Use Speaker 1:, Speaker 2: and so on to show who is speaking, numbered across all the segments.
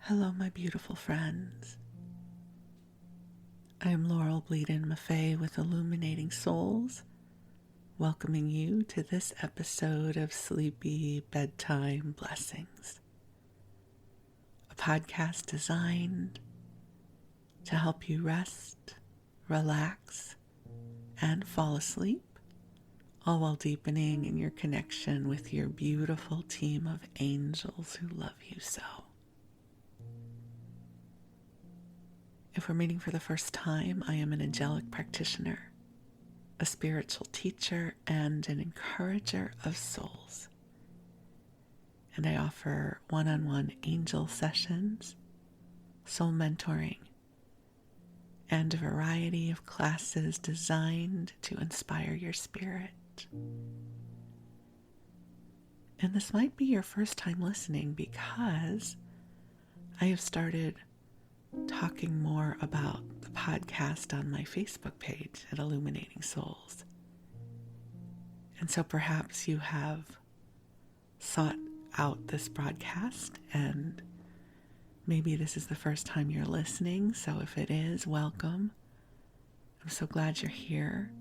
Speaker 1: Hello, my beautiful friends. I am Laurel Bleadon-Maffei with Illuminating Souls, welcoming you to this episode of Sleepy Bedtime Blessings, a podcast designed to help you rest, relax, and fall asleep, all while deepening in your connection with your beautiful team of angels who love you so. If we're meeting for the first time, I am an angelic practitioner, a spiritual teacher, and an encourager of souls. And I offer one-on-one angel sessions, soul mentoring, and a variety of classes designed to inspire your spirit. And this might be your first time listening because I have started talking more about the podcast on my Facebook page at Illuminating Souls. And so perhaps you have sought out this broadcast and maybe this is the first time you're listening. So if it is, welcome. I'm so glad you're here.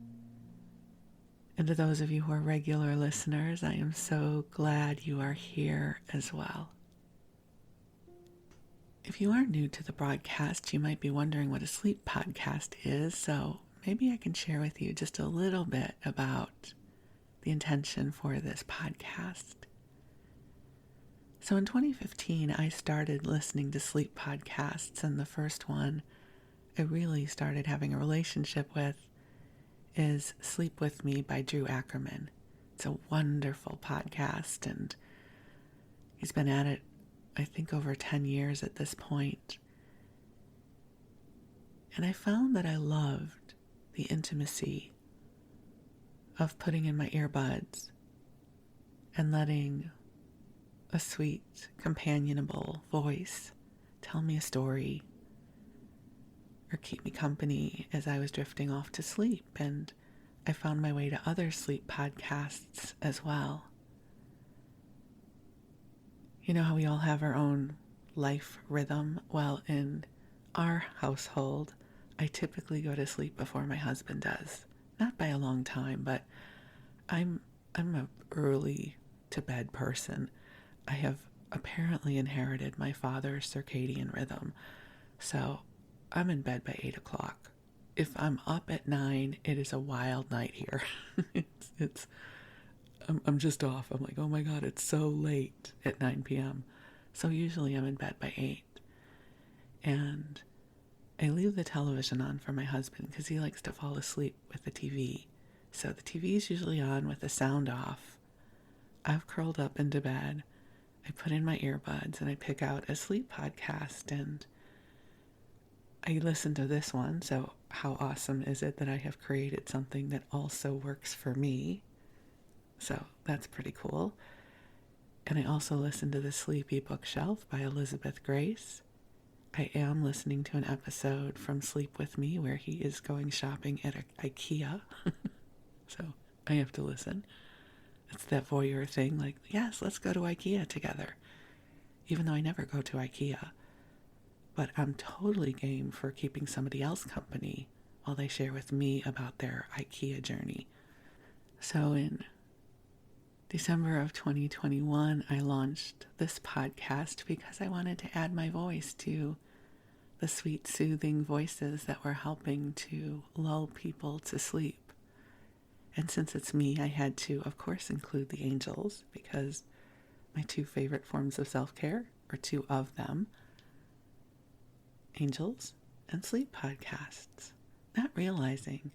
Speaker 1: And to those of you who are regular listeners, I am so glad you are here as well. If you are new to the broadcast, you might be wondering what a sleep podcast is, so maybe I can share with you just a little bit about the intention for this podcast. So in 2015, I started listening to sleep podcasts, and the first one I really started having a relationship with is Sleep With Me by Drew Ackerman. It's a wonderful podcast, and he's been at it I think over 10 years at this point. And I found that I loved the intimacy of putting in my earbuds and letting a sweet, companionable voice tell me a story or keep me company as I was drifting off to sleep. And I found my way to other sleep podcasts as well. You know how we all have our own life rhythm? Well, in our household, I typically go to sleep before my husband does. Not by a long time, but I'm a early to bed person. I have apparently inherited my father's circadian rhythm. So I'm in bed by 8 o'clock. If I'm up at 9, it is a wild night here. I'm just off. I'm like, oh my God, it's so late at 9 p.m. So usually I'm in bed by 8. And I leave the television on for my husband because he likes to fall asleep with the TV. So the TV is usually on with the sound off. I've curled up into bed. I put in my earbuds and I pick out a sleep podcast and I listen to this one. So how awesome is it that I have created something that also works for me? So that's pretty cool. And I also listen to The Sleepy Bookshelf by Elizabeth Grace. I am listening to an episode from Sleep With Me where he is going shopping at IKEA. So I have to listen. It's that voyeur thing, like, yes, let's go to IKEA together. Even though I never go to IKEA. But I'm totally game for keeping somebody else company while they share with me about their IKEA journey. So in December of 2021, I launched this podcast because I wanted to add my voice to the sweet, soothing voices that were helping to lull people to sleep. And since it's me, I had to, of course, include the angels because my two favorite forms of self-care, or two of them, angels and sleep podcasts. Not realizing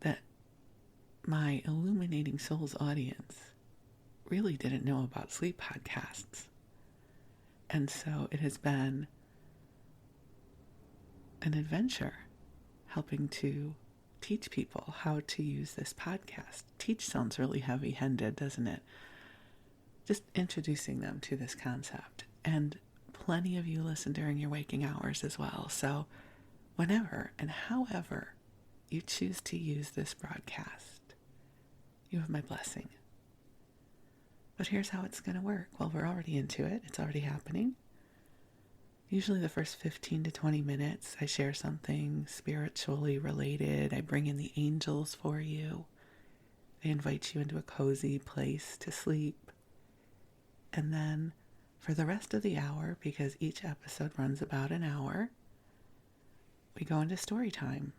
Speaker 1: that my Illuminating Souls audience really didn't know about sleep podcasts. And so it has been an adventure helping to teach people how to use this podcast. Teach sounds really heavy-handed, doesn't it? Just introducing them to this concept. And plenty of you listen during your waking hours as well. So whenever and however you choose to use this broadcast, you have my blessing. But here's how it's going to work. Well, we're already into it. It's already happening. Usually the first 15 to 20 minutes, I share something spiritually related. I bring in the angels for you. I invite you into a cozy place to sleep. And then for the rest of the hour, because each episode runs about an hour, we go into story time.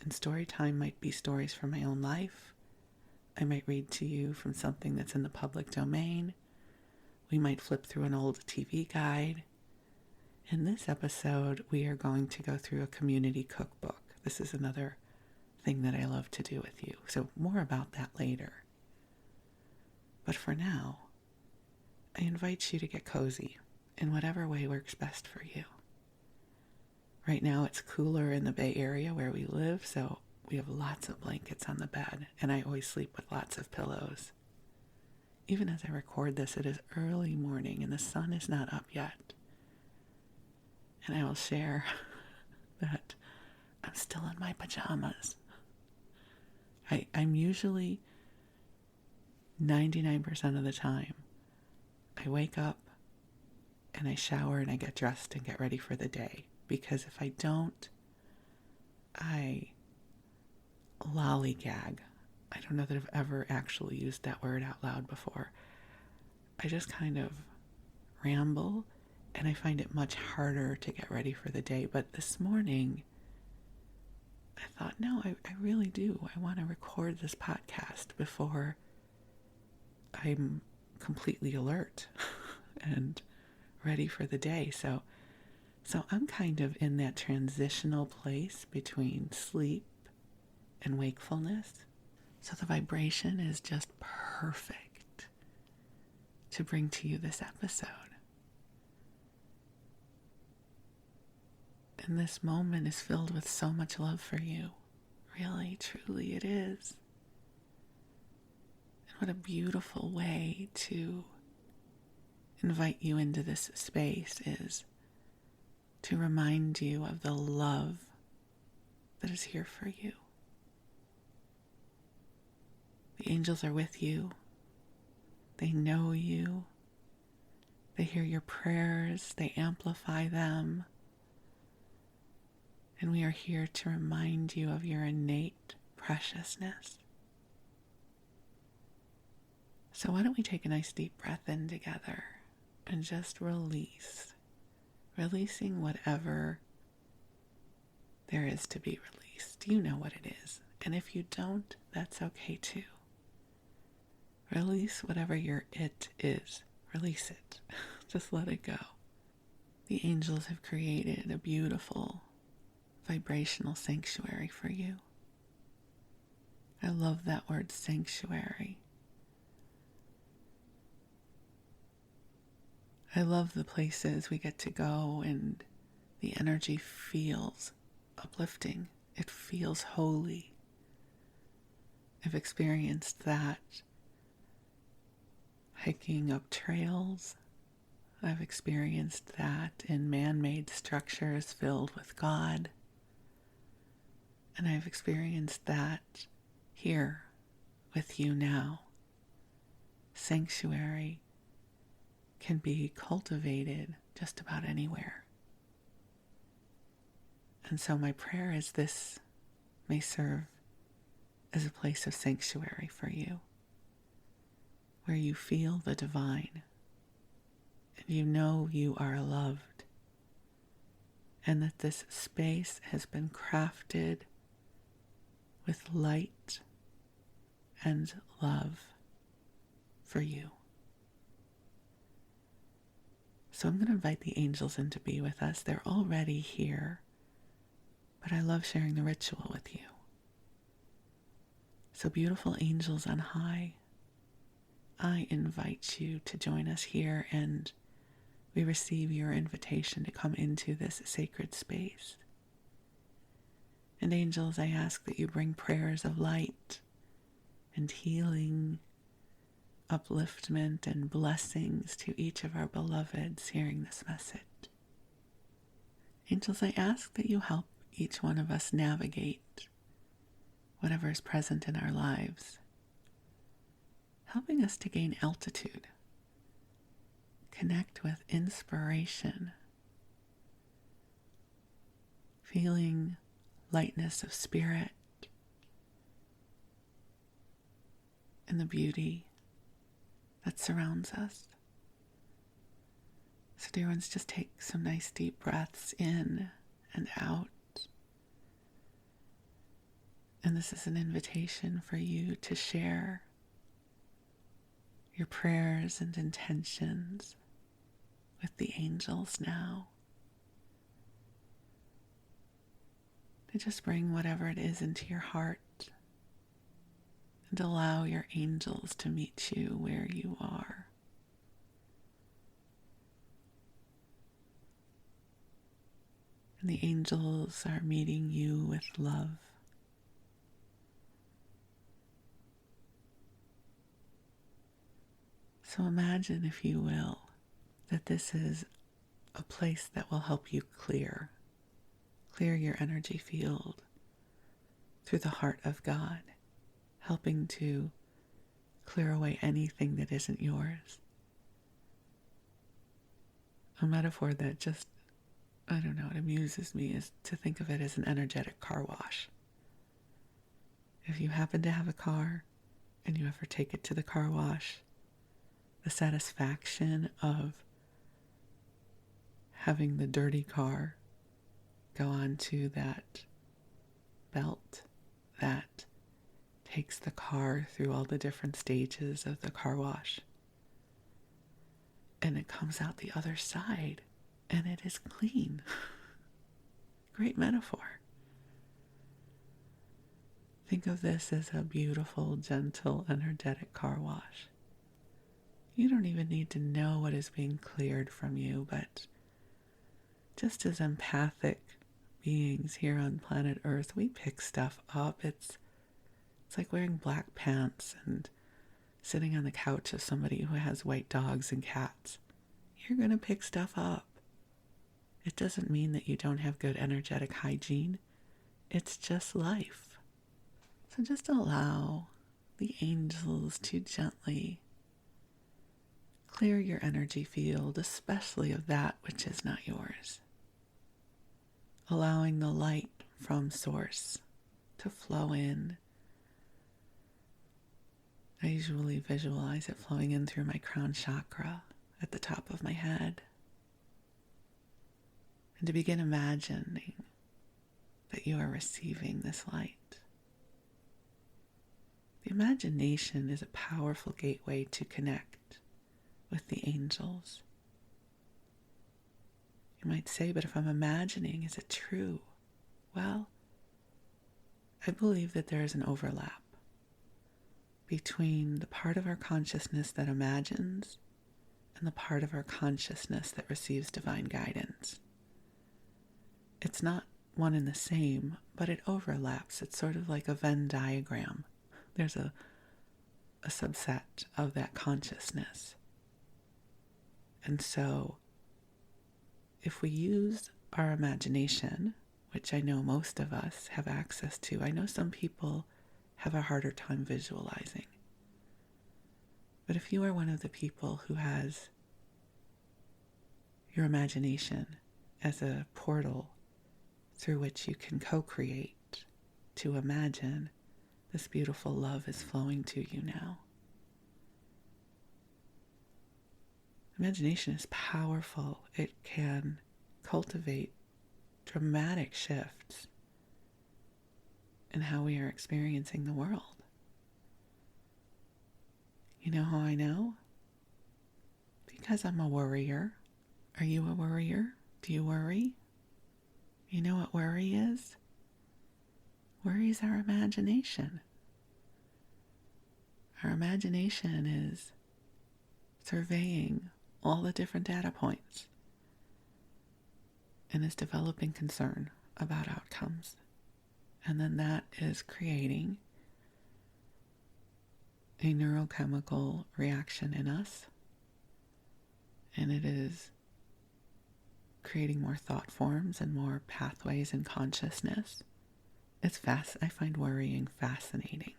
Speaker 1: And story time might be stories from my own life. I might read to you from something that's in the public domain. We might flip through an old TV guide. In this episode, we are going to go through a community cookbook. This is another thing that I love to do with you. So more about that later. But for now, I invite you to get cozy in whatever way works best for you. Right now it's cooler in the Bay Area where we live, so we have lots of blankets on the bed, and I always sleep with lots of pillows. Even as I record this, it is early morning and the sun is not up yet. And I will share that I'm still in my pajamas. I'm usually 99% of the time, I wake up and I shower and I get dressed and get ready for the day. Because if I don't, I lollygag. I don't know that I've ever actually used that word out loud before. I just kind of ramble, and I find it much harder to get ready for the day. But this morning, I thought, no, I really do. I want to record this podcast before I'm completely alert and ready for the day. So I'm kind of in that transitional place between sleep and wakefulness. So the vibration is just perfect to bring to you this episode. And this moment is filled with so much love for you. Really, truly it is. And what a beautiful way to invite you into this space is to remind you of the love that is here for you. The angels are with you. They know you. They hear your prayers. They amplify them. And we are here to remind you of your innate preciousness. So why don't we take a nice deep breath in together and just release. Releasing whatever there is to be released. You know what it is. And if you don't, that's okay too. Release whatever your it is. Release it. Just let it go. The angels have created a beautiful vibrational sanctuary for you. I love that word, sanctuary. I love the places we get to go and the energy feels uplifting. It feels holy. I've experienced that hiking up trails. I've experienced that in man-made structures filled with God. And I've experienced that here with you now. Sanctuary can be cultivated just about anywhere. And so my prayer is this may serve as a place of sanctuary for you, where you feel the divine, and you know you are loved, and that this space has been crafted with light and love for you. So I'm going to invite the angels in to be with us. They're already here, but I love sharing the ritual with you. So beautiful angels on high, I invite you to join us here, and we receive your invitation to come into this sacred space. And angels, I ask that you bring prayers of light and healing, upliftment and blessings to each of our beloveds hearing this message. Angels, I ask that you help each one of us navigate whatever is present in our lives, helping us to gain altitude, connect with inspiration, feeling lightness of spirit and the beauty that surrounds us. So dear ones, just take some nice deep breaths in and out. And this is an invitation for you to share your prayers and intentions with the angels now. To just bring whatever it is into your heart and allow your angels to meet you where you are. And the angels are meeting you with love. So imagine, if you will, that this is a place that will help you clear your energy field through the heart of God, helping to clear away anything that isn't yours. A metaphor that just, I don't know, it amuses me is to think of it as an energetic car wash. If you happen to have a car and you ever take it to the car wash, the satisfaction of having the dirty car go onto that belt that takes the car through all the different stages of the car wash. And it comes out the other side and it is clean. Great metaphor. Think of this as a beautiful, gentle, energetic car wash. You don't even need to know what is being cleared from you, but just as empathic beings here on planet Earth, we pick stuff up. It's like wearing black pants and sitting on the couch of somebody who has white dogs and cats. You're going to pick stuff up. It doesn't mean that you don't have good energetic hygiene. It's just life. So just allow the angels to gently clear your energy field, especially of that which is not yours. Allowing the light from source to flow in. I usually visualize it flowing in through my crown chakra at the top of my head. And to begin imagining that you are receiving this light. The imagination is a powerful gateway to connect with the angels. You might say, but if I'm imagining, is it true? Well, I believe that there is an overlap between the part of our consciousness that imagines and the part of our consciousness that receives divine guidance. It's not one and the same, but it overlaps. It's sort of like a Venn diagram. There's a subset of that consciousness. And so, if we use our imagination, which I know most of us have access to, I know some people have a harder time visualizing. But if you are one of the people who has your imagination as a portal through which you can co-create to imagine, this beautiful love is flowing to you now. Imagination is powerful. It can cultivate dramatic shifts in how we are experiencing the world. You know how I know? Because I'm a worrier. Are you a worrier? Do you worry? You know what worry is? Worry is our imagination. Our imagination is surveying all the different data points and is developing concern about outcomes. And then that is creating a neurochemical reaction in us. And it is creating more thought forms and more pathways in consciousness. It's fast. I find worrying fascinating.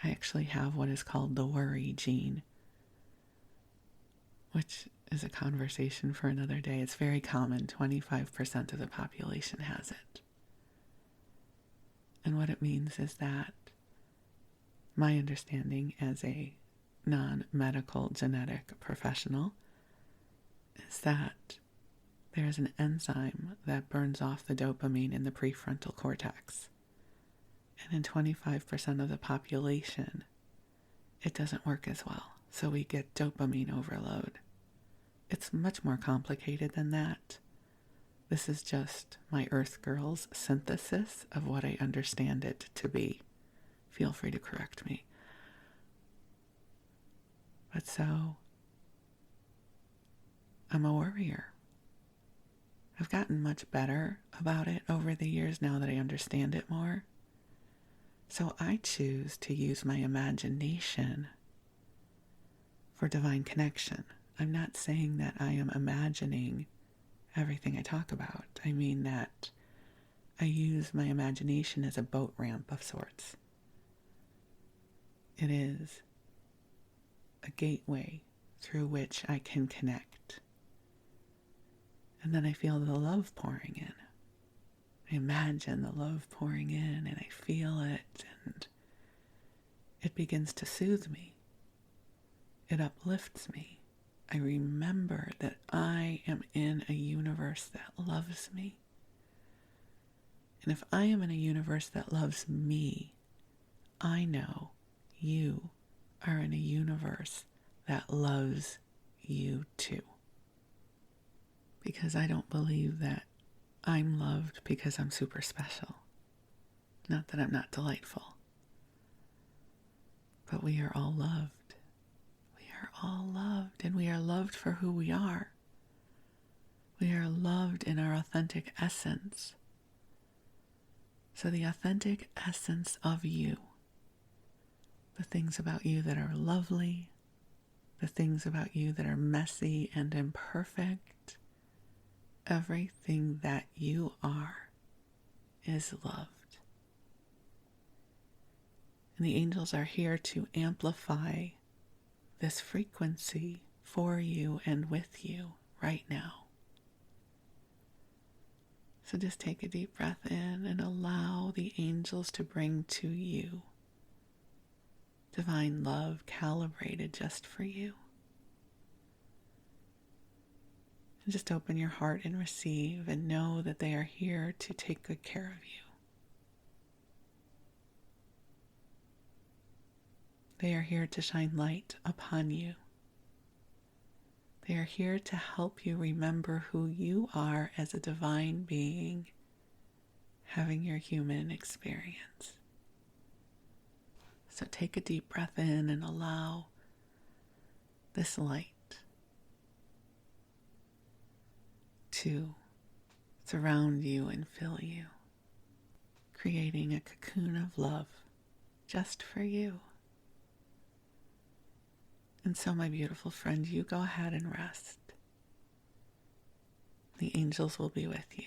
Speaker 1: I actually have what is called the worry gene, which is a conversation for another day. It's very common. 25% of the population has it. And what it means is that my understanding as a non-medical genetic professional is that there is an enzyme that burns off the dopamine in the prefrontal cortex. And in 25% of the population, it doesn't work as well. So we get dopamine overload. It's much more complicated than that. This is just my Earth Girl's synthesis of what I understand it to be. Feel free to correct me. But so, I'm a worrier. I've gotten much better about it over the years now that I understand it more. So I choose to use my imagination for divine connection. I'm not saying that I am imagining everything I talk about. I mean that I use my imagination as a boat ramp of sorts. It is a gateway through which I can connect. And then I feel the love pouring in. I imagine the love pouring in and I feel it, and it begins to soothe me. It uplifts me. I remember that I am in a universe that loves me. And if I am in a universe that loves me, I know you are in a universe that loves you too. Because I don't believe that I'm loved because I'm super special. Not that I'm not delightful. But we are all loved. We are all loved, and we are loved for who we are. We are loved in our authentic essence. So the authentic essence of you, the things about you that are lovely, the things about you that are messy and imperfect, everything that you are is loved. And the angels are here to amplify this frequency for you and with you right now. So just take a deep breath in and allow the angels to bring to you divine love calibrated just for you. And just open your heart and receive and know that they are here to take good care of you. They are here to shine light upon you. They are here to help you remember who you are as a divine being having your human experience. So take a deep breath in and allow this light to surround you and fill you, creating a cocoon of love just for you. And so, my beautiful friend, you go ahead and rest. The angels will be with you.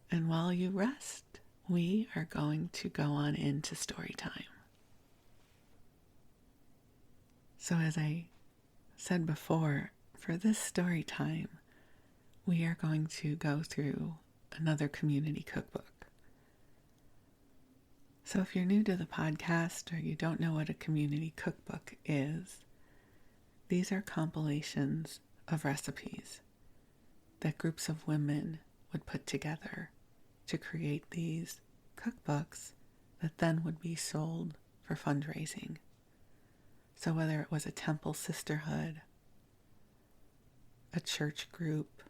Speaker 1: And while you rest, we are going to go on into story time. So as I said before, for this story time, we are going to go through another community cookbook. So if you're new to the podcast or you don't know what a community cookbook is, these are compilations of recipes that groups of women would put together to create these cookbooks that then would be sold for fundraising. So whether it was a temple sisterhood, a church group,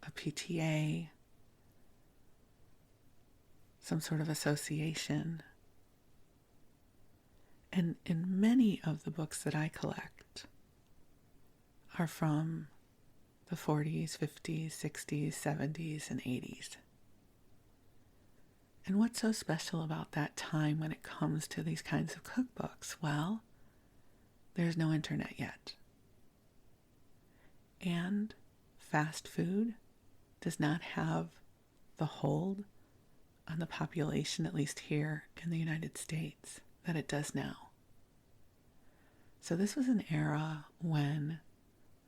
Speaker 1: a PTA, some sort of association. And in many of the books that I collect are from the 40s, 50s, 60s, 70s, and 80s. And what's so special about that time when it comes to these kinds of cookbooks? Well, there's no internet yet. And fast food does not have the hold on the population, at least here in the United States, that it does now. So this was an era when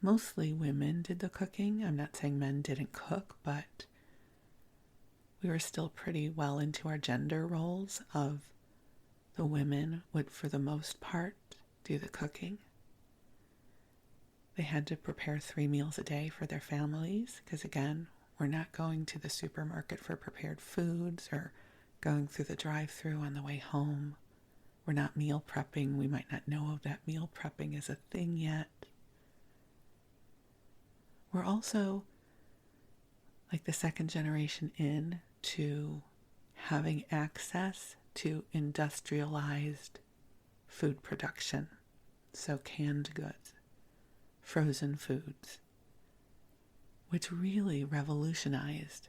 Speaker 1: mostly women did the cooking. I'm not saying men didn't cook, but we were still pretty well into our gender roles of the women would, for the most part, do the cooking. They had to prepare 3 meals a day for their families because, again, we're not going to the supermarket for prepared foods or going through the drive-thru on the way home. We're not meal prepping. We might not know of that meal prepping as a thing yet. We're also like the second generation in to having access to industrialized food production. So canned goods, frozen foods, which really revolutionized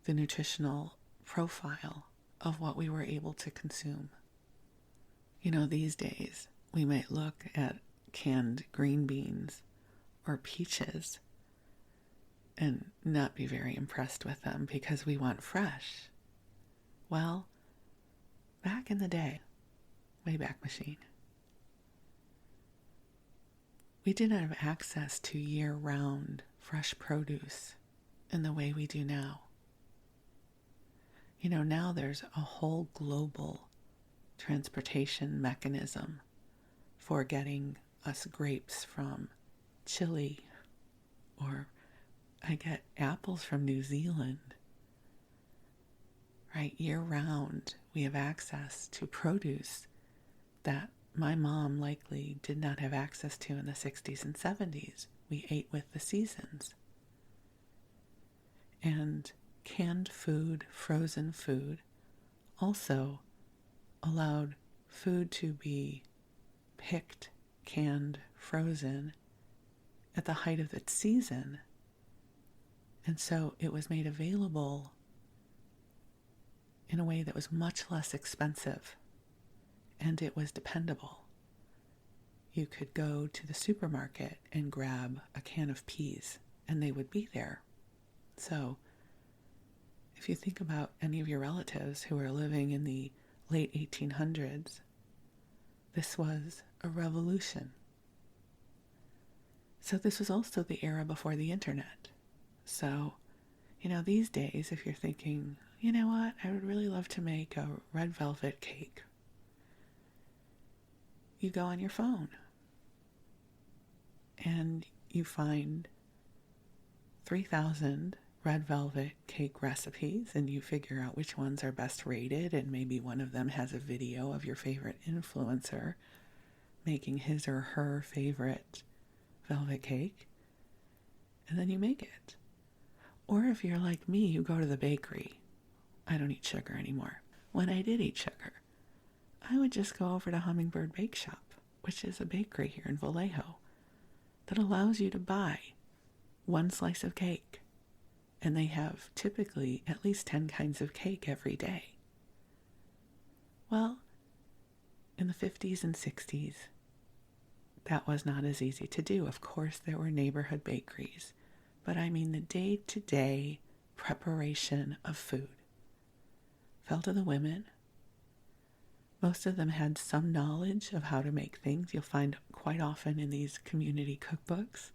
Speaker 1: the nutritional profile of what we were able to consume. You know, these days we might look at canned green beans or peaches and not be very impressed with them because we want fresh. Well, back in the day, Wayback Machine, we didn't have access to year-round fresh produce in the way we do now. You know, now there's a whole global transportation mechanism for getting us grapes from Chile, or I get apples from New Zealand. Right, year-round, we have access to produce that my mom likely did not have access to in the 60s and 70s. We ate with the seasons. And canned food, frozen food, also allowed food to be picked, canned, frozen at the height of its season. And so it was made available in a way that was much less expensive, and it was dependable. You could go to the supermarket and grab a can of peas, and they would be there. So if you think about any of your relatives who are living in the late 1800s, this was a revolution. So this was also the era before the internet. So, you know, these days, if you're thinking, you know what, I would really love to make a red velvet cake, you go on your phone and you find 3,000 red velvet cake recipes, and you figure out which ones are best rated, and maybe one of them has a video of your favorite influencer making his or her favorite velvet cake, and then you make it. Or if you're like me, you go to the bakery. I don't eat sugar anymore. When I did eat sugar, I would just go over to Hummingbird Bake Shop, which is a bakery here in Vallejo, that allows you to buy one slice of cake. And they have typically at least 10 kinds of cake every day. Well, in the 50s and 60s, that was not as easy to do. Of course, there were neighborhood bakeries, but I mean the day-to-day preparation of food fell to the women. Most of them had some knowledge of how to make things. You'll find quite often in these community cookbooks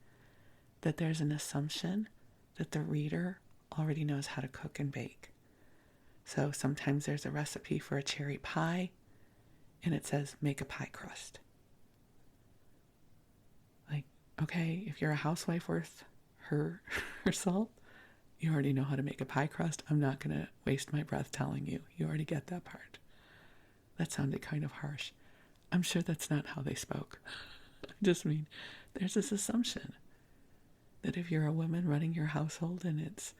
Speaker 1: that there's an assumption that the reader already knows how to cook and bake. So sometimes there's a recipe for a cherry pie, and it says, make a pie crust. Like, okay, if you're a housewife worth her salt, you already know how to make a pie crust. I'm not going to waste my breath telling you. You already get that part. That sounded kind of harsh. I'm sure that's not how they spoke. I just mean, there's this assumption that if you're a woman running your household and it's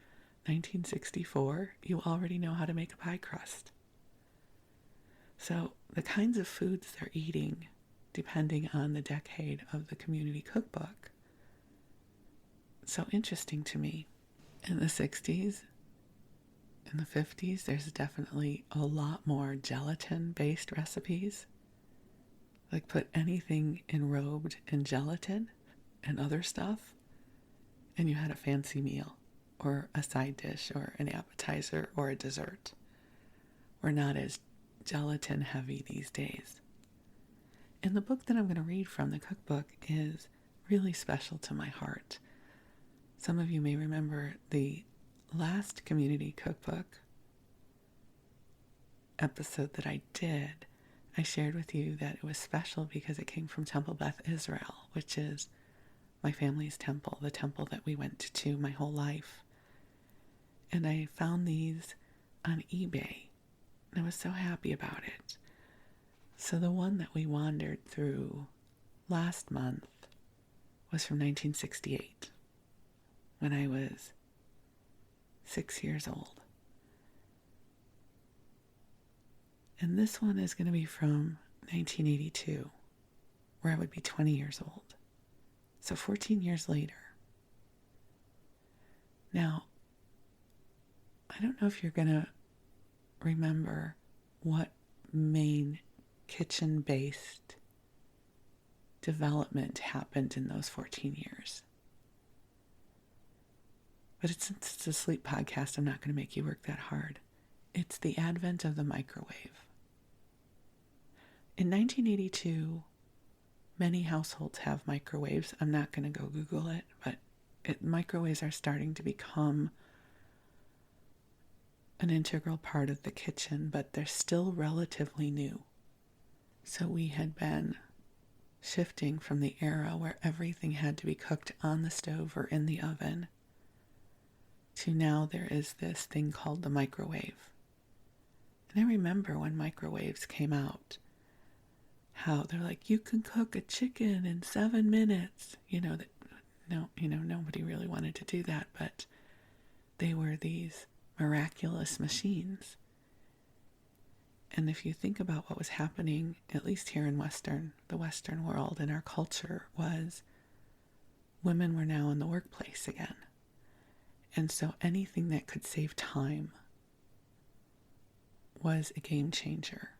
Speaker 1: 1964, you already know how to make a pie crust. So the kinds of foods they're eating, depending on the decade of the community cookbook, so interesting to me. In the 60s, in the 50s, there's definitely a lot more gelatin-based recipes. Like put anything enrobed in gelatin and other stuff, and you had a fancy meal, or a side dish, or an appetizer, or a dessert. We're not as gelatin heavy these days. And the book that I'm going to read from the cookbook is really special to my heart. Some of you may remember the last community cookbook episode that I did. I shared with you that it was special because it came from Temple Beth Israel, which is my family's temple, the temple that we went to my whole life. And I found these on eBay, and I was so happy about it. So the one that we wandered through last month was from 1968, when I was 6 years old. And this one is going to be from 1982, where I would be 20 years old. So 14 years later. Now, I don't know if you're going to remember what main kitchen-based development happened in those 14 years. But since it's a sleep podcast, I'm not going to make you work that hard. It's the advent of the microwave. In 1982, many households have microwaves. I'm not going to go Google it, but microwaves are starting to become an integral part of the kitchen, but they're still relatively new. So we had been shifting from the era where everything had to be cooked on the stove or in the oven to now there is this thing called the microwave. And I remember when microwaves came out, how they're like, you can cook a chicken in 7 minutes. Nobody really wanted to do that, but they were these miraculous machines. And if you think about what was happening, at least here in the Western world, in our culture, was women were now in the workplace again. And so anything that could save time was a game changer.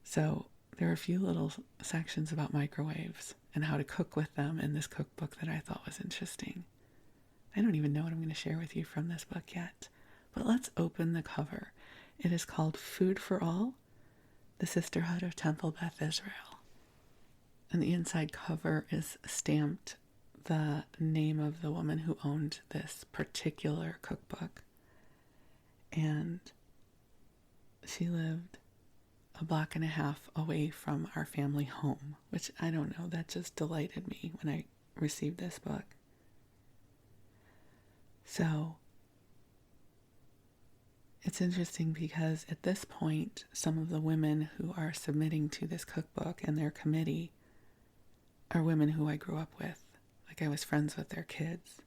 Speaker 1: So there are a few little sections about microwaves and how to cook with them in this cookbook that I thought was interesting. I don't even know what I'm going to share with you from this book yet, but let's open the cover. It is called Food for All, the Sisterhood of Temple Beth Israel. And the inside cover is stamped the name of the woman who owned this particular cookbook. And she lived a block and a half away from our family home, which I don't know, that just delighted me when I received this book. So it's interesting because at this point, some of the women who are submitting to this cookbook and their committee are women who I grew up with. Like I was friends with their kids.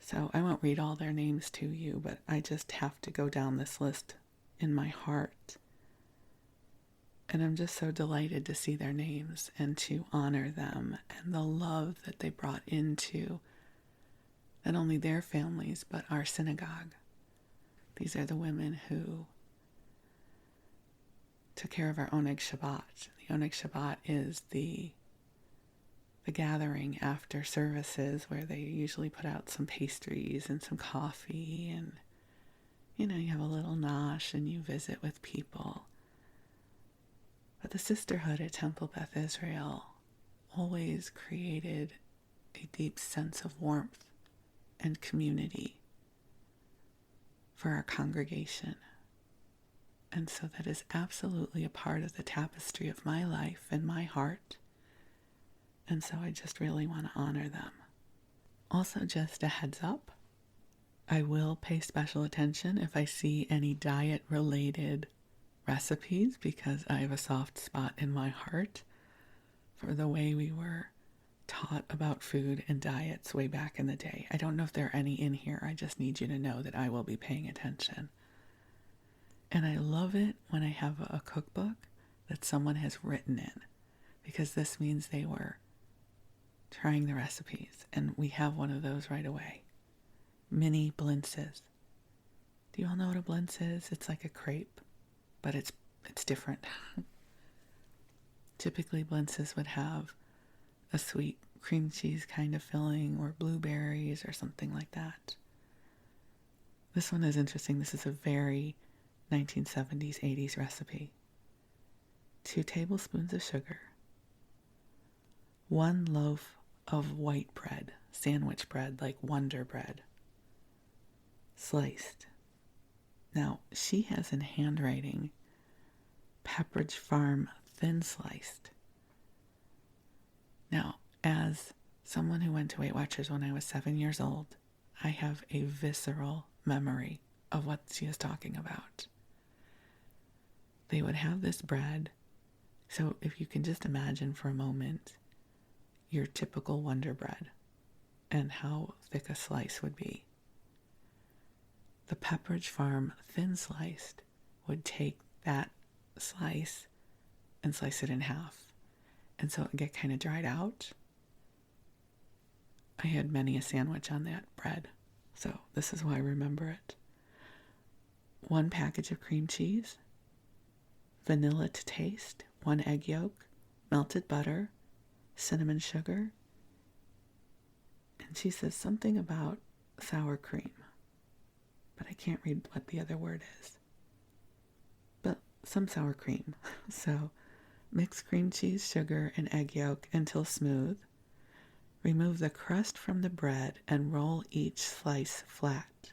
Speaker 1: So I won't read all their names to you, but I just have to go down this list in my heart. And I'm just so delighted to see their names and to honor them and the love that they brought into not only their families, but our synagogue. These are the women who took care of our Oneg Shabbat. The Oneg Shabbat is the gathering after services where they usually put out some pastries and some coffee and, you have a little nosh and you visit with people. But the sisterhood at Temple Beth Israel always created a deep sense of warmth and community for our congregation. And so that is absolutely a part of the tapestry of my life and my heart. And so I just really want to honor them. Also, just a heads up, I will pay special attention if I see any diet-related recipes because I have a soft spot in my heart for the way we were taught about food and diets way back in the day. I don't know if there are any in here. I just need you to know that I will be paying attention. And I love it when I have a cookbook that someone has written in, because this means they were trying the recipes, and we have one of those right away. Mini blintzes. Do you all know what a blintz is? It's like a crepe, but it's different. Typically, blintzes would have a sweet cream cheese kind of filling or blueberries or something like that. This one is interesting. This is a very 1970s, 80s recipe. 2 tablespoons of sugar, 1 loaf of white bread, sandwich bread, like Wonder Bread, sliced. Now, she has in handwriting Pepperidge Farm thin sliced. Now, as someone who went to Weight Watchers when I was 7 years old, I have a visceral memory of what she is talking about. They would have this bread. So if you can just imagine for a moment your typical Wonder Bread and how thick a slice would be. The Pepperidge Farm thin sliced would take that slice and slice it in half. And so it would get kind of dried out. I had many a sandwich on that bread, so this is why I remember it. 1 package of cream cheese, vanilla to taste, 1 egg yolk, melted butter, cinnamon sugar, and she says something about sour cream, but I can't read what the other word is. But some sour cream. So mix cream cheese, sugar, and egg yolk until smooth. Remove the crust from the bread and roll each slice flat.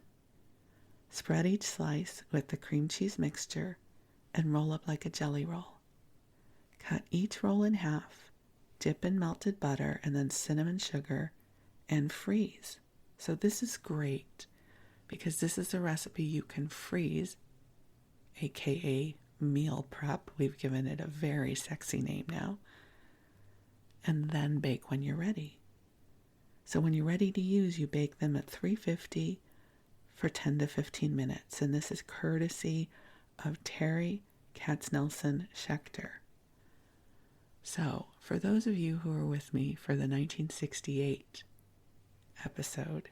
Speaker 1: Spread each slice with the cream cheese mixture and roll up like a jelly roll. Cut each roll in half, dip in melted butter and then cinnamon sugar, and freeze. So this is great because this is a recipe you can freeze, aka meal prep. We've given it a very sexy name now. And then bake when you're ready. So when you're ready to use, you bake them at 350 for 10 to 15 minutes. And this is courtesy of Terry Katznelson Schechter. So for those of you who are with me for the 1968 episode,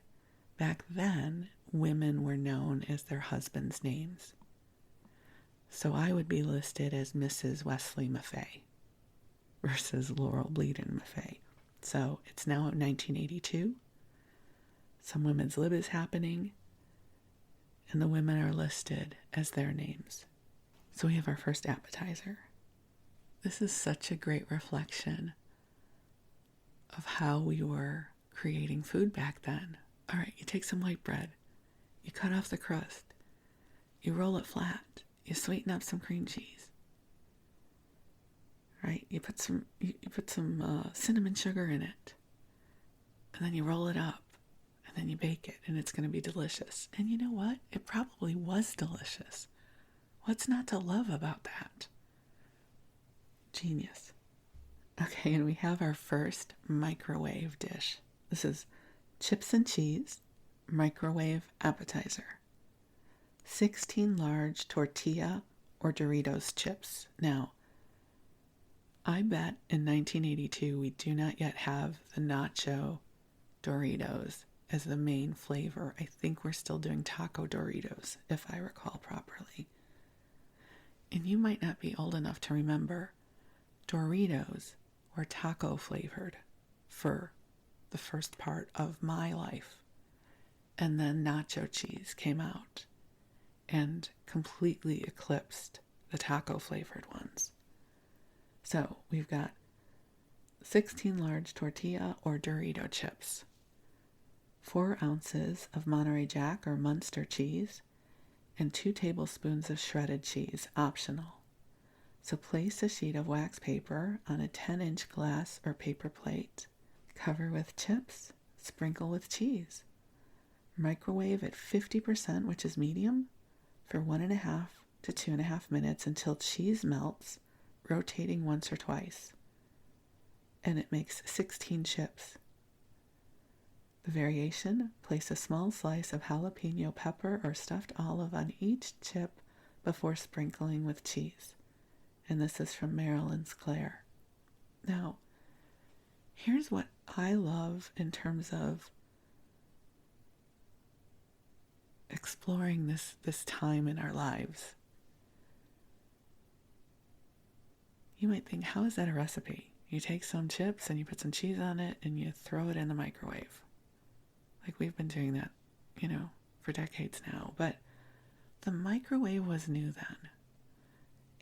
Speaker 1: back then women were known as their husbands' names. So I would be listed as Mrs. Wesley Maffei versus Laurel Bleadon-Maffei. So it's now 1982. Some women's lib is happening, and the women are listed as their names. So we have our first appetizer. This is such a great reflection of how we were creating food back then. All right, you take some white bread, you cut off the crust, you roll it flat, you sweeten up some cream cheese. Right, you put some cinnamon sugar in it, and then you roll it up, and then you bake it, and it's going to be delicious. And you know what? It probably was delicious. What's not to love about that? Genius. Okay, and we have our first microwave dish. This is chips and cheese microwave appetizer. 16 large tortilla or Doritos chips. Now, I bet in 1982 we do not yet have the nacho Doritos as the main flavor. I think we're still doing taco Doritos, if I recall properly. And you might not be old enough to remember, Doritos were taco flavored for the first part of my life. And then nacho cheese came out and completely eclipsed the taco flavored ones. So we've got 16 large tortilla or Dorito chips, 4 ounces of Monterey Jack or Munster cheese, and 2 tablespoons of shredded cheese, optional. So place a sheet of wax paper on a 10-inch glass or paper plate. Cover with chips, sprinkle with cheese. Microwave at 50%, which is medium, for 1.5 to 2.5 minutes until cheese melts, rotating once or twice. And it makes 16 chips. The variation, place a small slice of jalapeno pepper or stuffed olive on each chip before sprinkling with cheese. And this is from Maryland's Claire. Now, here's what I love in terms of exploring this time in our lives. You might think, how is that a recipe? You take some chips and you put some cheese on it and you throw it in the microwave. Like we've been doing that, for decades now. But the microwave was new then.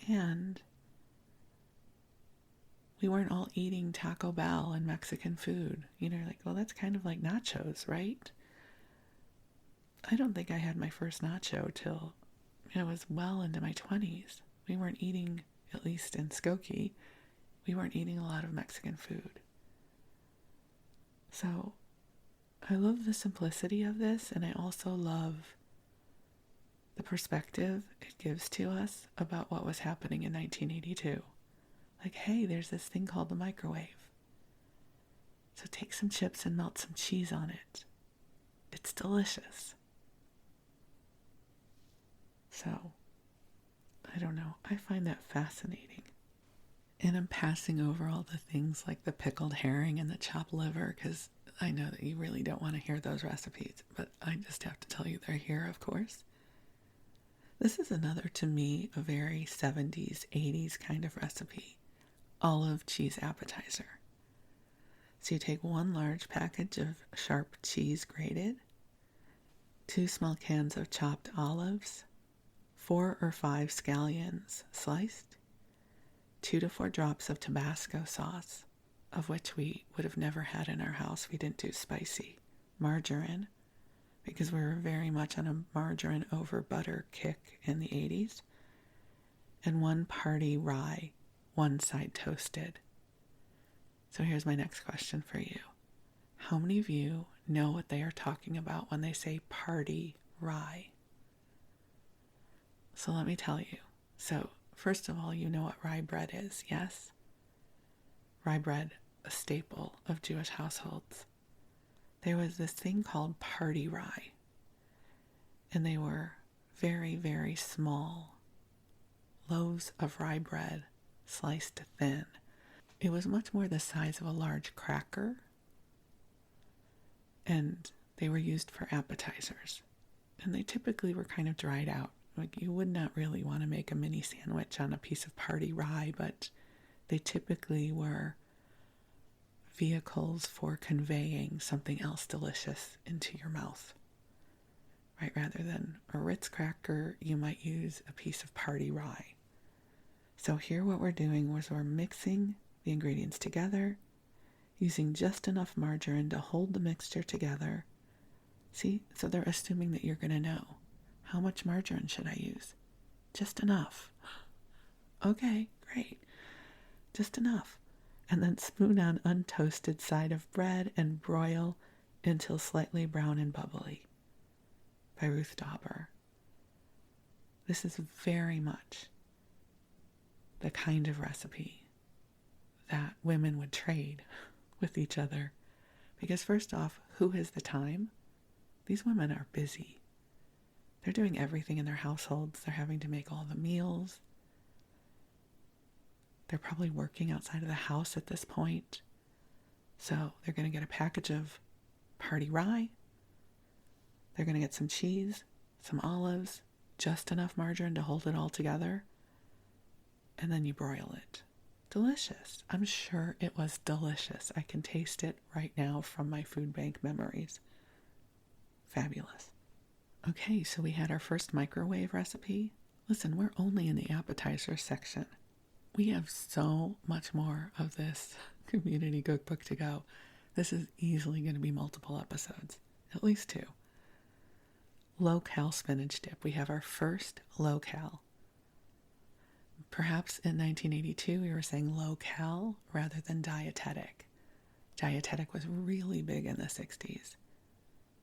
Speaker 1: And We weren't all eating Taco Bell and Mexican food. Like, well, that's kind of like nachos, right? I don't think I had my first nacho till I was well into my 20s. We weren't eating, at least in Skokie, we weren't eating a lot of Mexican food. So I love the simplicity of this, and I also love the perspective it gives to us about what was happening in 1982. Like, hey, there's this thing called the microwave. So take some chips and melt some cheese on it. It's delicious. So, I don't know. I find that fascinating. And I'm passing over all the things like the pickled herring and the chopped liver because I know that you really don't want to hear those recipes, but I just have to tell you they're here, of course. This is another, to me, a very 70s, 80s kind of recipe. Olive cheese appetizer. So you take 1 large package of sharp cheese grated, 2 small cans of chopped olives, 4 or 5 scallions sliced, 2 to 4 drops of Tabasco sauce, of which we would have never had in our house. We didn't do spicy. Margarine, because we were very much on a margarine over butter kick in the 80s. And 1 party rye, 1 side toasted. So here's my next question for you. How many of you know what they are talking about when they say party rye? So let me tell you. So first of all, you know what rye bread is, yes? Rye bread, a staple of Jewish households. There was this thing called party rye, and they were very, very small loaves of rye bread, sliced thin. It was much more the size of a large cracker, and they were used for appetizers. And they typically were kind of dried out. Like, you would not really want to make a mini sandwich on a piece of party rye, but they typically were vehicles for conveying something else delicious into your mouth. Right? Rather than a Ritz cracker, you might use a piece of party rye. So here what we're doing was we're mixing the ingredients together, using just enough margarine to hold the mixture together. See? So they're assuming that you're going to know. How much margarine should I use? Just enough. Okay, great. Just enough. And then spoon on untoasted side of bread and broil until slightly brown and bubbly. By Ruth Dauber. This is very much the kind of recipe that women would trade with each other. Because first off, who has the time? These women are busy. They're doing everything in their households. They're having to make all the meals. They're probably working outside of the house at this point. So they're going to get a package of party rye. They're going to get some cheese, some olives, just enough margarine to hold it all together. And then you broil it. Delicious. I'm sure it was delicious. I can taste it right now from my food bank memories. Fabulous. Okay, so we had our first microwave recipe. Listen, we're only in the appetizer section. We have so much more of this community cookbook to go. This is easily going to be multiple episodes, at least 2. Low-cal spinach dip. We have our first low-cal. Perhaps in 1982 we were saying low-cal rather than dietetic. Dietetic was really big in the 60s.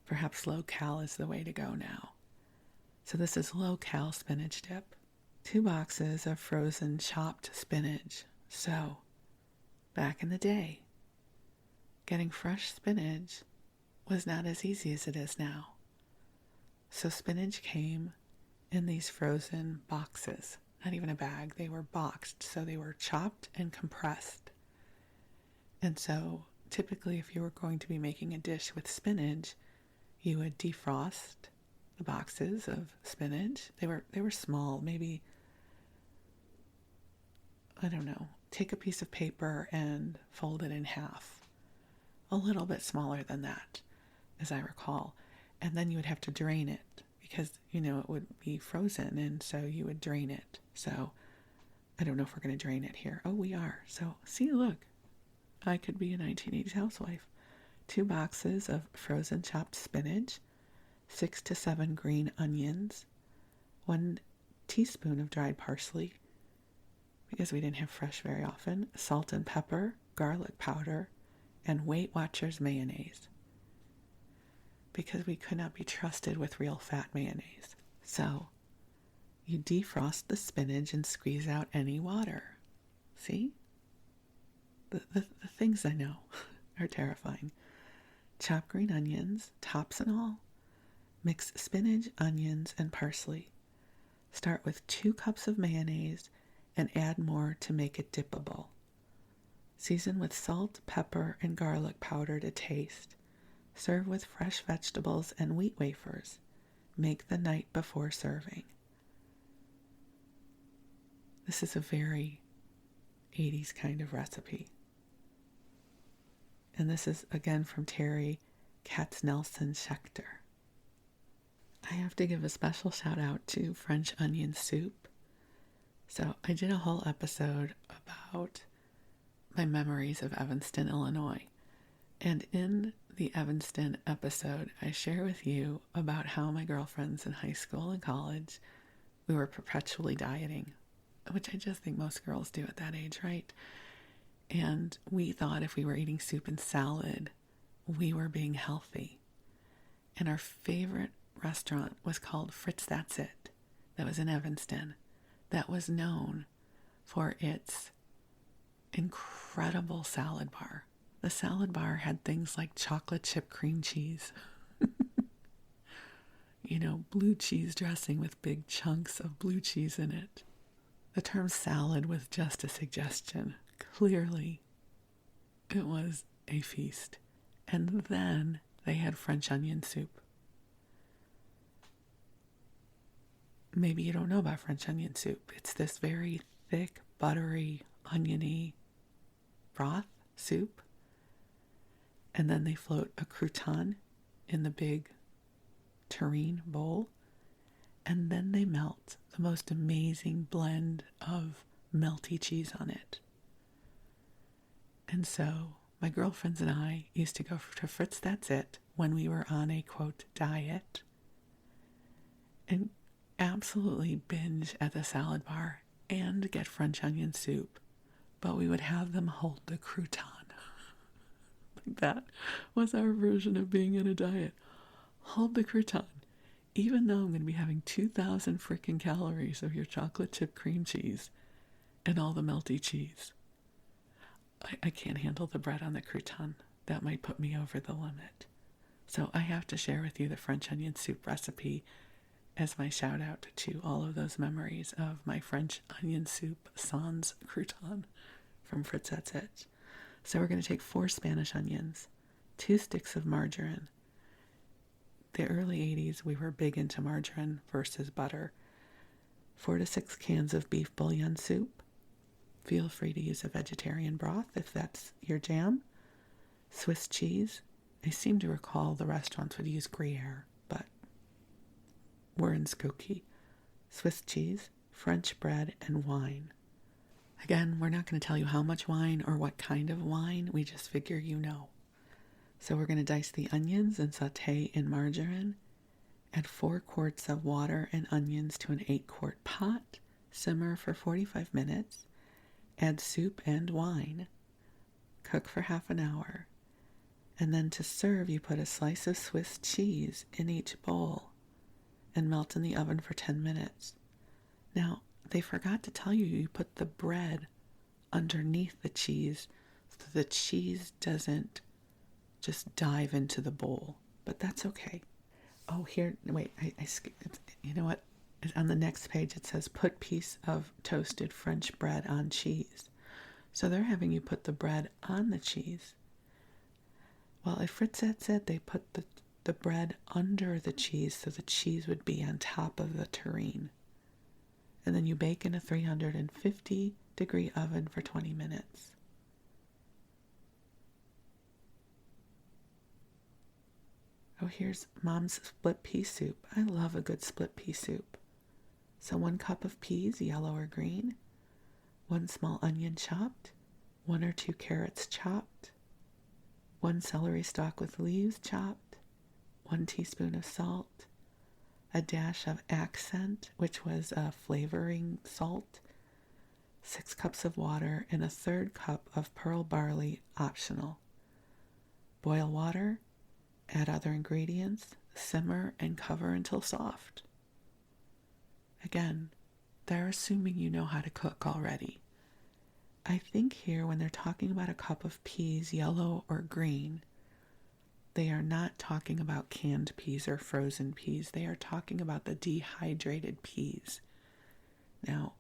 Speaker 1: Perhaps low-cal is the way to go now. So this is low-cal spinach dip. 2 boxes of frozen chopped spinach. So, back in the day, getting fresh spinach was not as easy as it is now. So spinach came in these frozen boxes. Not even a bag. They were boxed. So they were chopped and compressed. And so typically if you were going to be making a dish with spinach, you would defrost the boxes of spinach. They were small, maybe, I don't know, take a piece of paper and fold it in half. A little bit smaller than that, as I recall. And then you would have to drain it because, it would be frozen, and so you would drain it. So I don't know if we're going to drain it here. Oh, we are. So, see, look. I could be a 1980s housewife. 2 boxes of frozen chopped spinach, 6 to 7 green onions, 1 teaspoon of dried parsley, because we didn't have fresh very often, salt and pepper, garlic powder, and Weight Watchers mayonnaise, because we could not be trusted with real fat mayonnaise. So, you defrost the spinach and squeeze out any water. See? The things I know are terrifying. Chop green onions, tops and all. Mix spinach, onions, and parsley. Start with 2 cups of mayonnaise and add more to make it dippable. Season with salt, pepper, and garlic powder to taste. Serve with fresh vegetables and wheat wafers. Make the night before serving. This is a very 80s kind of recipe. And this is, again, from Terry Katznelson-Schechter. I have to give a special shout out to French onion soup. So I did a whole episode about my memories of Evanston, Illinois. And in the Evanston episode, I share with you about how my girlfriends in high school and college, we were perpetually dieting, which I just think most girls do at that age, right? And we thought if we were eating soup and salad, we were being healthy. And our favorite restaurant was called Fritz That's It. That was in Evanston. That was known for its incredible salad bar. The salad bar had things like chocolate chip cream cheese. Blue cheese dressing with big chunks of blue cheese in it. The term salad was just a suggestion. Clearly, it was a feast. And then they had French onion soup. Maybe you don't know about French onion soup. It's this very thick, buttery, oniony broth soup. And then they float a crouton in the big tureen bowl. And then they melt the most amazing blend of melty cheese on it. And so my girlfriends and I used to go to Fritz That's It when we were on a, quote, diet, and absolutely binge at the salad bar and get French onion soup. But we would have them hold the crouton. Like that was our version of being in a diet. Hold the crouton. Even though I'm going to be having 2,000 freaking calories of your chocolate chip cream cheese and all the melty cheese. I can't handle the bread on the crouton. That might put me over the limit. So I have to share with you the French onion soup recipe as my shout out to all of those memories of my French onion soup sans crouton from Fritz That's It. So we're going to take 4 Spanish onions, 2 sticks of margarine. The early 80s, we were big into margarine versus butter. 4 to 6 cans of beef bouillon soup. Feel free to use a vegetarian broth if that's your jam. Swiss cheese. I seem to recall the restaurants would use Gruyere, but we're in Skokie. Swiss cheese, French bread, and wine. Again, we're not going to tell you how much wine or what kind of wine. We just figure you know. So we're going to dice the onions and saute in margarine. Add 4 quarts of water and onions to an 8-quart pot. Simmer for 45 minutes. Add soup and wine. Cook for half an hour. And then to serve, you put a slice of Swiss cheese in each bowl and melt in the oven for 10 minutes. Now, they forgot to tell you put the bread underneath the cheese so the cheese doesn't just dive into the bowl. But that's okay. Oh, here, wait, I skipped. You know what? On the next page, it says, put piece of toasted French bread on cheese. So they're having you put the bread on the cheese. Well, if Fritz had said they put the bread under the cheese so the cheese would be on top of the tureen. And then you bake in a 350-degree oven for 20 minutes. Oh, here's Mom's split pea soup. I love a good split pea soup. So 1 cup of peas, yellow or green, 1 small onion chopped, 1 or 2 carrots chopped, 1 celery stalk with leaves chopped, 1 teaspoon of salt, a dash of accent, which was a flavoring salt, 6 cups of water, and a 1/3 cup of pearl barley, optional. Boil water, add other ingredients, simmer, and cover until soft. Again, they're assuming you know how to cook already. I think here when they're talking about a cup of peas, yellow or green, they are not talking about canned peas or frozen peas. They are talking about the dehydrated peas. Now,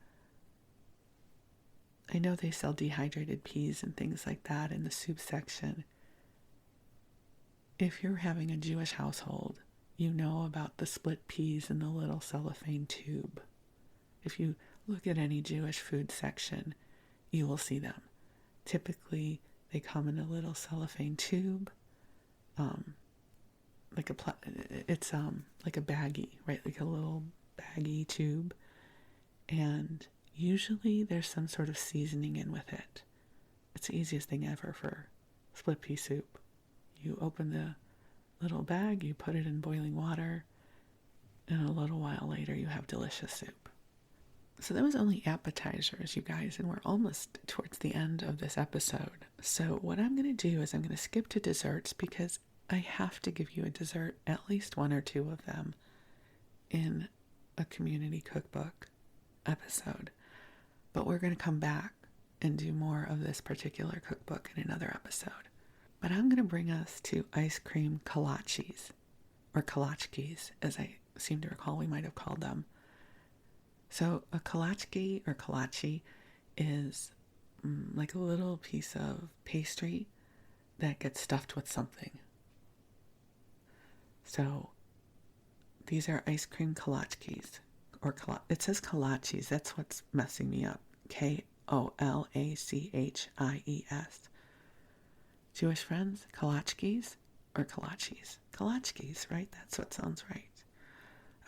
Speaker 1: I know they sell dehydrated peas and things like that in the soup section. If you're having a Jewish household, you know about the split peas in the little cellophane tube. If you look at any Jewish food section, you will see them. Typically, they come in a little cellophane tube, it's like a baggie, right? Like a little baggie tube, and usually there's some sort of seasoning in with it. It's the easiest thing ever for split pea soup. You open the little bag, you put it in boiling water, and a little while later you have delicious soup. So that was only appetizers, you guys, and we're almost towards the end of this episode. So what I'm going to do is I'm going to skip to desserts because I have to give you a dessert, at least 1 or 2 of them, in a community cookbook episode. But we're going to come back and do more of this particular cookbook in another episode. But I'm going to bring us to ice cream kolaches, or kolachkis, as I seem to recall we might have called them. So a kolachki or kolache is like a little piece of pastry that gets stuffed with something. So these are ice cream kolachkis, or it says kolaches. That's what's messing me up. Kolachis. Jewish friends, kolachkis or kolaches? Kolachkis, right? That's what sounds right.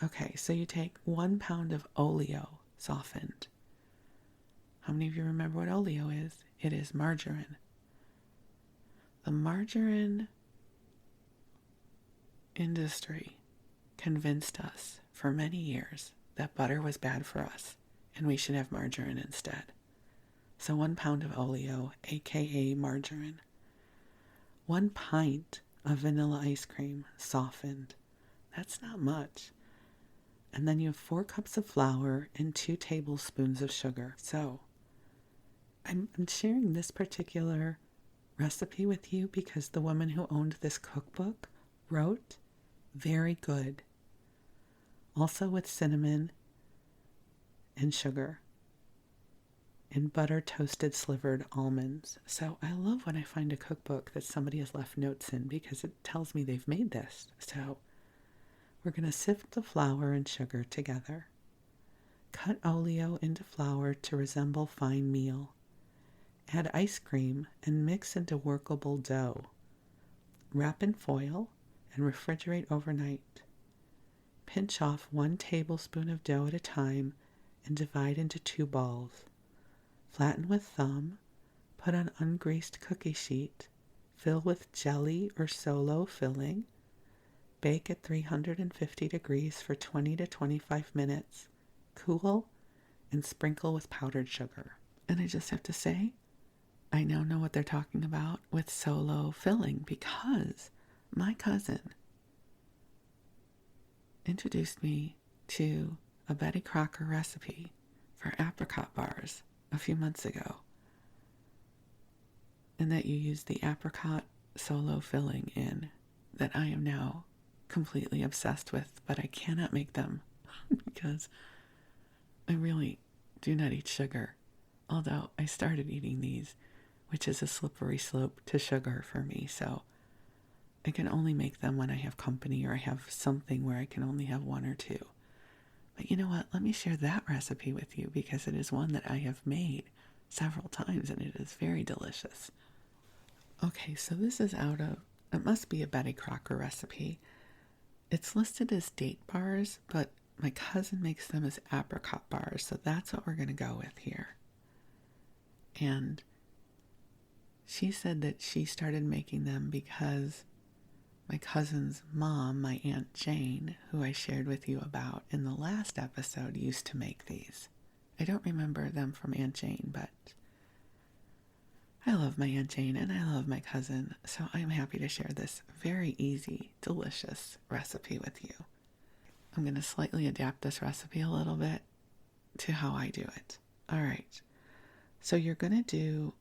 Speaker 1: Okay, so you take 1 pound of oleo, softened. How many of you remember what oleo is? It is margarine. The margarine industry convinced us for many years that butter was bad for us and we should have margarine instead. So 1 pound of oleo, aka margarine. 1 pint of vanilla ice cream, softened. That's not much. And then you have 4 cups of flour and 2 tablespoons of sugar. So I'm sharing this particular recipe with you because the woman who owned this cookbook wrote, very good. Also with cinnamon and sugar and butter toasted slivered almonds. So I love when I find a cookbook that somebody has left notes in because it tells me they've made this. So we're going to sift the flour and sugar together. Cut oleo into flour to resemble fine meal. Add ice cream and mix into workable dough. Wrap in foil and refrigerate overnight. Pinch off 1 tablespoon of dough at a time and divide into 2 balls. Flatten with thumb, put on ungreased cookie sheet, fill with jelly or solo filling, bake at 350 degrees for 20 to 25 minutes, cool, and sprinkle with powdered sugar. And I just have to say, I now know what they're talking about with solo filling because my cousin introduced me to a Betty Crocker recipe for apricot bars a few months ago. And that you use the apricot solo filling in that I am now completely obsessed with, but I cannot make them because I really do not eat sugar. Although I started eating these, which is a slippery slope to sugar for me. So I can only make them when I have company or I have something where I can only have 1 or 2. But you know what? Let me share that recipe with you because it is one that I have made several times and it is very delicious. Okay, so this is it must be a Betty Crocker recipe. It's listed as date bars, but my cousin makes them as apricot bars, so that's what we're going to go with here. And she said that she started making them because my cousin's mom, my Aunt Jane, who I shared with you about in the last episode, used to make these. I don't remember them from Aunt Jane, but I love my Aunt Jane and I love my cousin, so I'm happy to share this very easy, delicious recipe with you. I'm going to slightly adapt this recipe a little bit to how I do it. All right, so you're going to do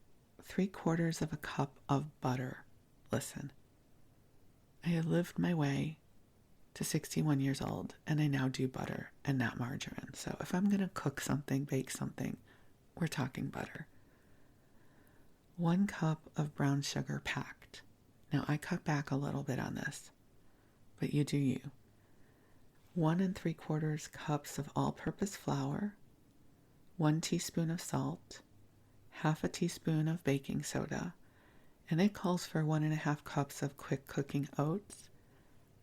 Speaker 1: 3/4 of a cup of butter. Listen, I have lived my way to 61 years old, and I now do butter and not margarine. So if I'm going to cook something, bake something, we're talking butter. 1 cup of brown sugar packed. Now I cut back a little bit on this, but you do you. 1 3/4 cups of all-purpose flour, 1 teaspoon of salt, 1/2 teaspoon of baking soda, and it calls for 1.5 cups of quick cooking oats.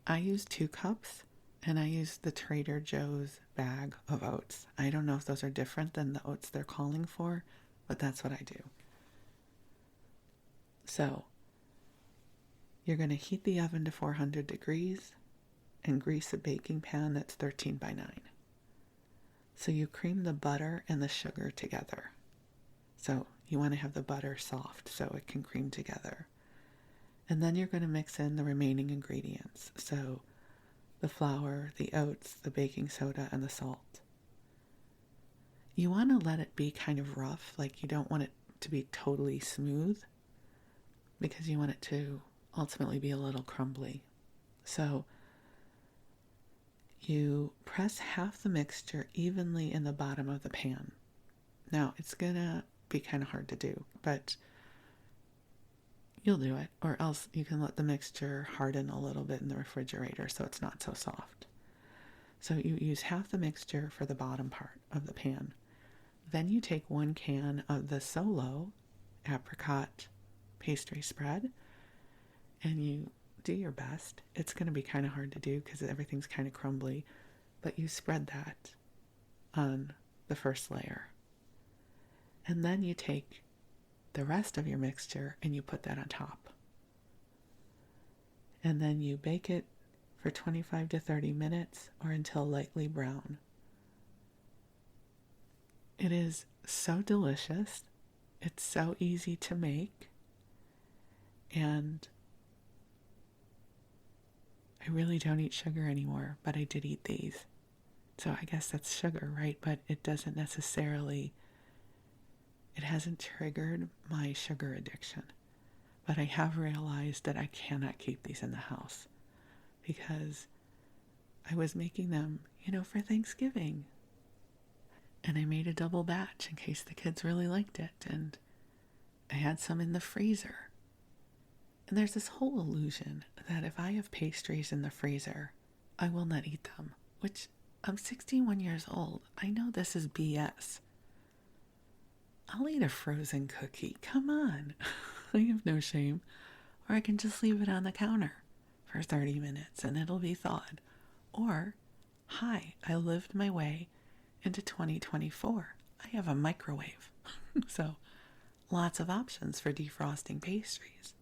Speaker 1: I use 2 cups, and I use the Trader Joe's bag of oats. I don't know if those are different than the oats they're calling for, but that's what I do. So, you're going to heat the oven to 400 degrees and grease a baking pan that's 13 by 9. So you cream the butter and the sugar together. So you want to have the butter soft so it can cream together. And then you're going to mix in the remaining ingredients. So the flour, the oats, the baking soda, and the salt. You want to let it be kind of rough, like you don't want it to be totally smooth because you want it to ultimately be a little crumbly. So you press half the mixture evenly in the bottom of the pan. Now, it's going to be kind of hard to do, but you'll do it, or else you can let the mixture harden a little bit in the refrigerator so it's not so soft. So you use half the mixture for the bottom part of the pan. Then you take 1 can of the Solo apricot pastry spread, and you do your best. It's going to be kind of hard to do because everything's kind of crumbly, but you spread that on the first layer. And then you take the rest of your mixture and you put that on top. And then you bake it for 25 to 30 minutes or until lightly brown. It is so delicious. It's so easy to make. And I really don't eat sugar anymore, but I did eat these. So I guess that's sugar, right? But it doesn't necessarily, it hasn't triggered my sugar addiction. But I have realized that I cannot keep these in the house because I was making them, for Thanksgiving. And I made a double batch in case the kids really liked it. And I had some in the freezer. And there's this whole illusion that if I have pastries in the freezer, I will not eat them, which I'm 61 years old. I know this is BS. I'll eat a frozen cookie. Come on. I have no shame. Or I can just leave it on the counter for 30 minutes and it'll be thawed. Or, hi, I lived my way into 2024. I have a microwave. So, lots of options for defrosting pastries.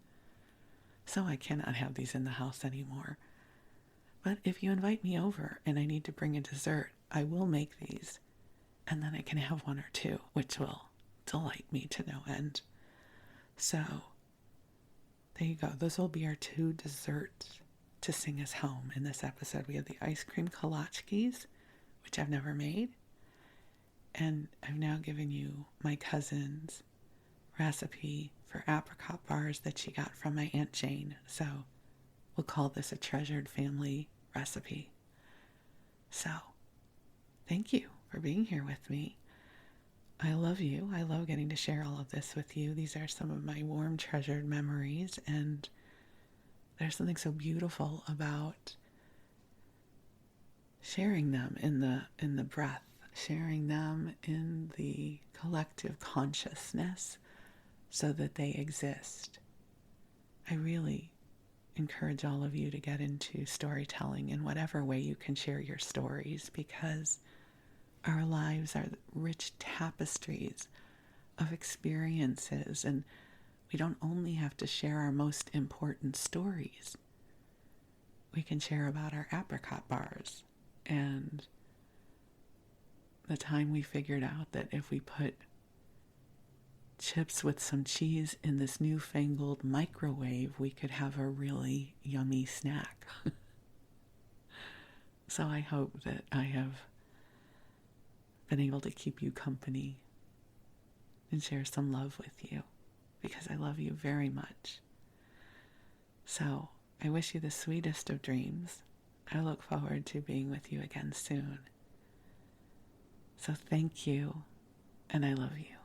Speaker 1: So I cannot have these in the house anymore. But if you invite me over and I need to bring a dessert, I will make these. And then I can have 1 or 2, which will delight me to no end. So, there you go. Those will be our 2 desserts to sing us home in this episode. We have the ice cream kolachkis, which I've never made. And I've now given you my cousin's recipe for apricot bars that she got from my Aunt Jane. So we'll call this a treasured family recipe. So thank you for being here with me. I love you. I love getting to share all of this with you. These are some of my warm, treasured memories, and there's something so beautiful about sharing them in the breath, sharing them in the collective consciousness so that they exist. I really encourage all of you to get into storytelling in whatever way you can share your stories, because our lives are rich tapestries of experiences, and we don't only have to share our most important stories. We can share about our apricot bars and the time we figured out that if we put chips with some cheese in this newfangled microwave, we could have a really yummy snack. So I hope that I have been able to keep you company and share some love with you, because I love you very much. So I wish you the sweetest of dreams. I look forward to being with you again soon. So thank you, and I love you.